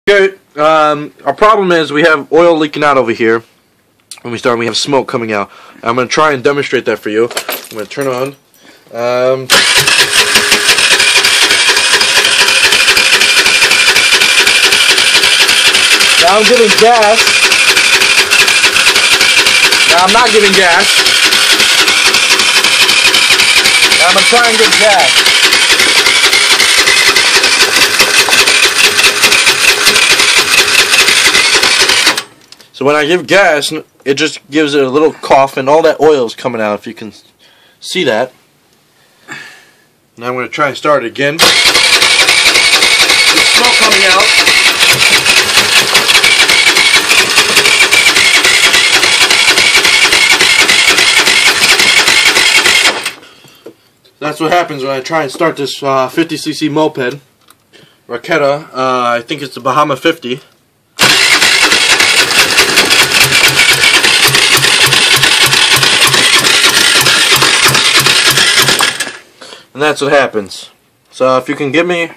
Okay, our problem is we have oil leaking out over here. When we start, we have smoke coming out. I'm going to try and demonstrate that for you. I'm going to turn on. Now I'm giving gas. Now I'm not giving gas. Now I'm going to try and give gas. So when I give gas, it just gives it a little cough and all that oil is coming out, if you can see that. Now I'm going to try and start it again. There's smoke coming out. That's what happens when I try and start this 50cc moped. Roketa, I think it's the Bahama 50. And that's what happens. So if you can give me